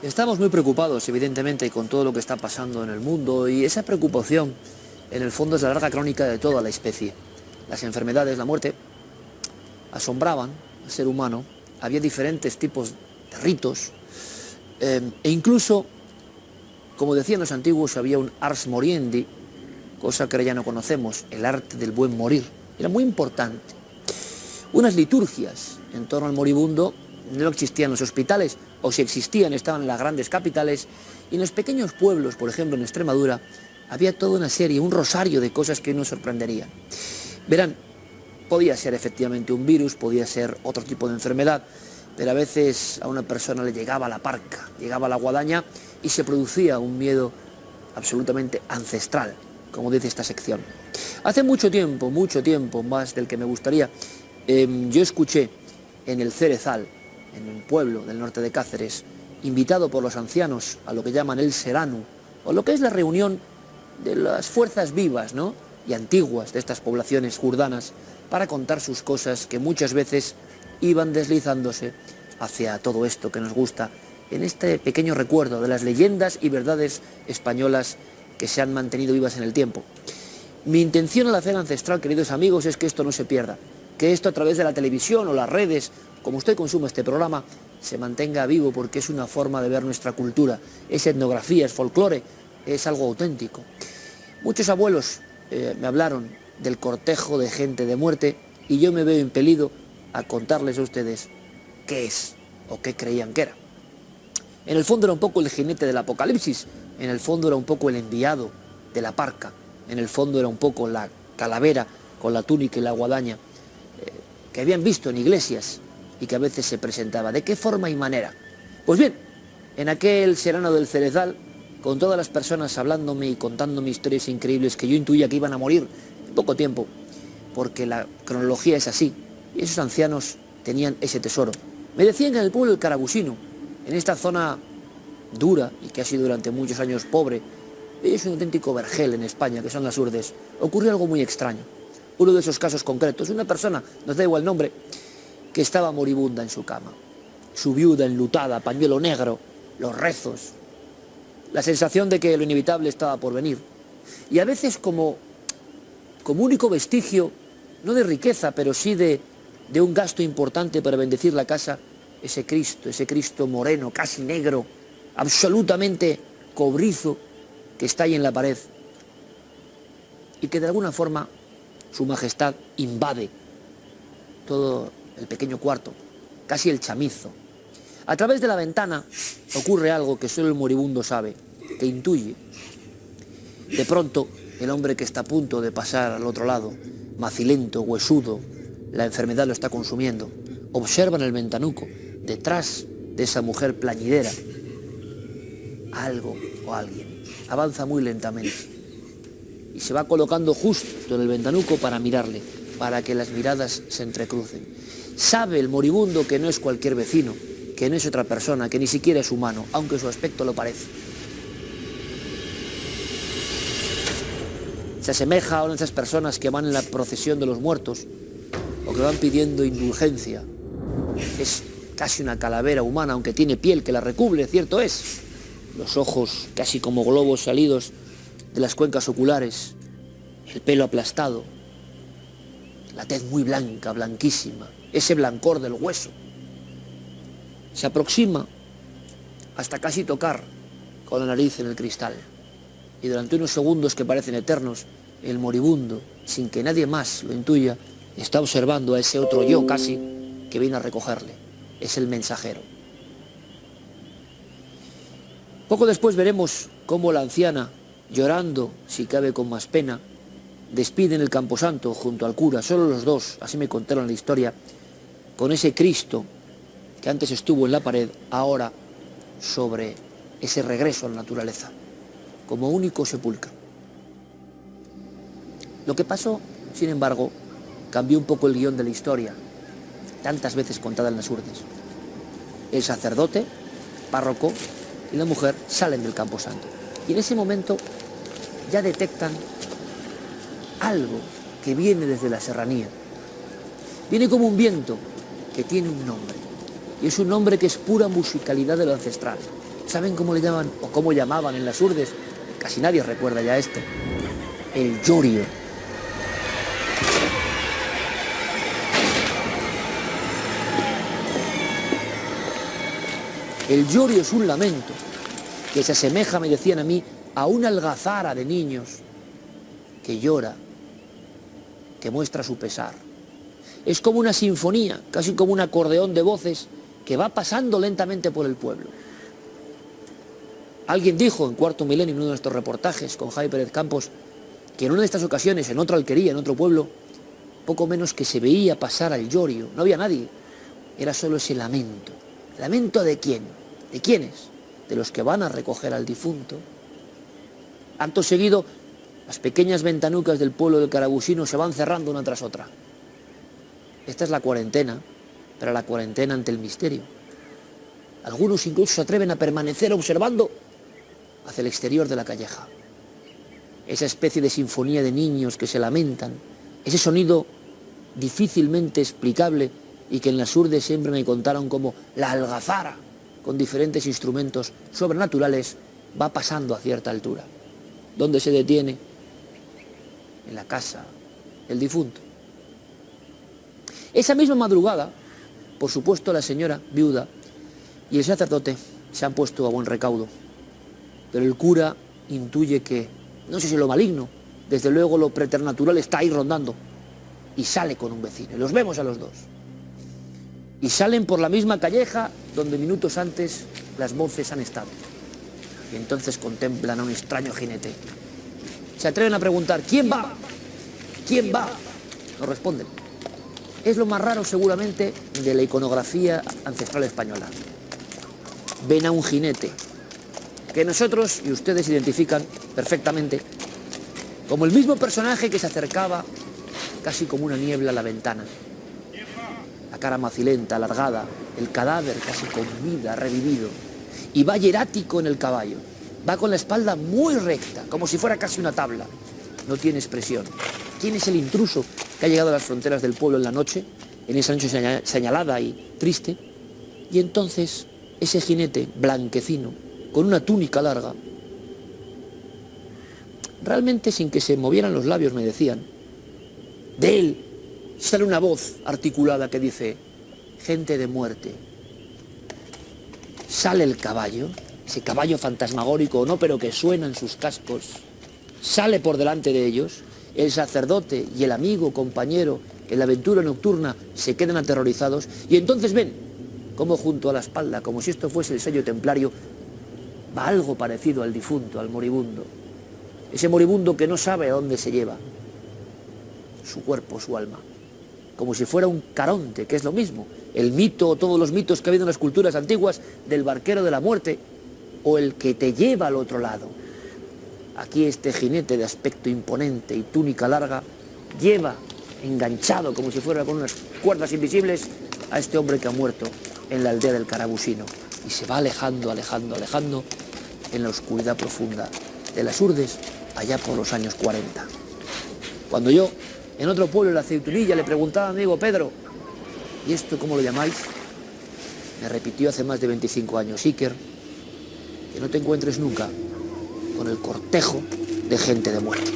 Estamos muy preocupados, evidentemente, con todo lo que está pasando en el mundo, y esa preocupación, en el fondo, es la larga crónica de toda la especie. Las enfermedades, la muerte, asombraban al ser humano. Había diferentes tipos de ritos, e incluso, como decían los antiguos, había un ars moriendi, cosa que ahora ya no conocemos, el arte del buen morir. Era muy importante. Unas liturgias en torno al moribundo no existían en los hospitales, o si existían estaban en las grandes capitales, y en los pequeños pueblos, por ejemplo en Extremadura, había toda una serie, un rosario de cosas que nos sorprenderían. Verán, podía ser efectivamente un virus, podía ser otro tipo de enfermedad, pero a veces a una persona le llegaba la parca, llegaba la guadaña y se producía un miedo absolutamente ancestral, como dice esta sección. Hace mucho tiempo, más del que me gustaría, yo escuché en el Cerezal, en un pueblo del norte de Cáceres, invitado por los ancianos a lo que llaman el Seranu, o lo que es la reunión de las fuerzas vivas, ¿no?, y antiguas de estas poblaciones jurdanas, para contar sus cosas que muchas veces iban deslizándose hacia todo esto que nos gusta, en este pequeño recuerdo de las leyendas y verdades españolas que se han mantenido vivas en el tiempo. Mi intención al hacer ancestral, queridos amigos, es que esto no se pierda, que esto a través de la televisión o las redes, como usted consume este programa, se mantenga vivo, porque es una forma de ver nuestra cultura, es etnografía, es folclore, es algo auténtico. Muchos abuelos me hablaron del cortejo de gente de muerte, y yo me veo impelido a contarles a ustedes qué es o qué creían que era. En el fondo era un poco el jinete del apocalipsis, en el fondo era un poco el enviado de la parca, en el fondo era un poco la calavera con la túnica y la guadaña que habían visto en iglesias y que a veces se presentaba. ¿De qué forma y manera? Pues bien, en aquel serano del Cerezal, con todas las personas hablándome y contándome historias increíbles que yo intuía que iban a morir en poco tiempo, porque la cronología es así, y esos ancianos tenían ese tesoro. Me decían que en el pueblo del Carabusino, en esta zona dura y que ha sido durante muchos años pobre, es un auténtico vergel en España, que son las Urdes, ocurrió algo muy extraño. Uno de esos casos concretos, una persona, no da igual el nombre, que estaba moribunda en su cama, su viuda enlutada, pañuelo negro, los rezos, la sensación de que lo inevitable estaba por venir, y a veces como único vestigio, no de riqueza, pero sí de un gasto importante para bendecir la casa, ese Cristo moreno, casi negro, absolutamente cobrizo, que está ahí en la pared, y que de alguna forma su majestad invade todo el pequeño cuarto, casi el chamizo. A través de la ventana ocurre algo que solo el moribundo sabe, que intuye. De pronto, el hombre que está a punto de pasar al otro lado, macilento, huesudo, la enfermedad lo está consumiendo, observa en el ventanuco, detrás de esa mujer plañidera, algo o alguien. Avanza muy lentamente y se va colocando justo en el ventanuco para mirarle, para que las miradas se entrecrucen. Sabe el moribundo que no es cualquier vecino, que no es otra persona, que ni siquiera es humano, aunque su aspecto lo parece. Se asemeja a una de esas personas que van en la procesión de los muertos o que van pidiendo indulgencia. Es casi una calavera humana, aunque tiene piel que la recubre, cierto es. Los ojos casi como globos salidos de las cuencas oculares, el pelo aplastado, la tez muy blanca, blanquísima, ese blancor del hueso. Se aproxima hasta casi tocar con la nariz en el cristal, y durante unos segundos que parecen eternos, el moribundo, sin que nadie más lo intuya, está observando a ese otro yo casi que viene a recogerle. Es el mensajero. Poco después veremos cómo la anciana, llorando, si cabe con más pena, despide en el camposanto junto al cura, solo los dos, así me contaron la historia, con ese Cristo que antes estuvo en la pared, ahora sobre ese regreso a la naturaleza, como único sepulcro. Lo que pasó, sin embargo, cambió un poco el guión de la historia, tantas veces contada en las Urdes. El sacerdote, párroco y la mujer salen del camposanto, y en ese momento ya detectan algo que viene desde la serranía. Viene como un viento que tiene un nombre, y es un nombre que es pura musicalidad de lo ancestral. ¿Saben cómo le llaman o cómo llamaban en las urdes? Casi nadie recuerda ya esto. El llorio. El llorio es un lamento que se asemeja, me decían a mí, a una algazara de niños que llora, que muestra su pesar. Es como una sinfonía, casi como un acordeón de voces que va pasando lentamente por el pueblo. Alguien dijo en Cuarto Milenio, en uno de nuestros reportajes con Jaime Pérez Campos, que en una de estas ocasiones, en otra alquería, en otro pueblo, poco menos que se veía pasar al llorio. No había nadie, era solo ese lamento. ¿Lamento de quién? ¿De quiénes? De los que van a recoger al difunto. Acto seguido, las pequeñas ventanucas del pueblo del Carabusino se van cerrando una tras otra. Esta es la cuarentena, pero la cuarentena ante el misterio. Algunos incluso se atreven a permanecer observando hacia el exterior de la calleja. Esa especie de sinfonía de niños que se lamentan, ese sonido difícilmente explicable y que en las urdes siempre me contaron como la algazara, con diferentes instrumentos sobrenaturales, va pasando a cierta altura. ¿Dónde se detiene? En la casa del difunto. Esa misma madrugada, por supuesto, la señora viuda y el sacerdote se han puesto a buen recaudo, pero el cura intuye que, no sé si lo maligno, desde luego lo preternatural está ahí rondando, y sale con un vecino, y los vemos a los dos. Y salen por la misma calleja donde minutos antes las voces han estado. Y entonces contemplan a un extraño jinete. Se atreven a preguntar, ¿quién va? ¿Quién va? No responden. Es lo más raro seguramente de la iconografía ancestral española. Ven a un jinete, que nosotros y ustedes identifican perfectamente como el mismo personaje que se acercaba casi como una niebla a la ventana. La cara macilenta, alargada, el cadáver casi con vida, revivido. Y va hierático en el caballo. Va con la espalda muy recta, como si fuera casi una tabla. No tiene expresión. ¿Quién es el intruso que ha llegado a las fronteras del pueblo en la noche, en esa noche señalada y triste? Y entonces ese jinete blanquecino, con una túnica larga, realmente sin que se movieran los labios me decían, de él sale una voz articulada que dice, gente de muerte. Sale el caballo, ese caballo fantasmagórico o no, pero que suena en sus cascos, sale por delante de ellos, el sacerdote y el amigo, compañero, en la aventura nocturna se quedan aterrorizados y entonces ven como junto a la espalda, como si esto fuese el sello templario, va algo parecido al difunto, al moribundo. Ese moribundo que no sabe a dónde se lleva su cuerpo, su alma, como si fuera un caronte, que es lo mismo, el mito o todos los mitos que ha habido en las culturas antiguas del barquero de la muerte o el que te lleva al otro lado. Aquí este jinete de aspecto imponente y túnica larga lleva enganchado como si fuera con unas cuerdas invisibles a este hombre que ha muerto en la aldea del Carabusino y se va alejando, alejando, alejando en la oscuridad profunda de las urdes allá por los años 40. Cuando yo, en otro pueblo, en la Aceitunilla, le preguntaba a mi amigo Pedro, ¿y esto cómo lo llamáis? Me repitió hace más de 25 años, Iker, que no te encuentres nunca con el cortejo de gente de muerte.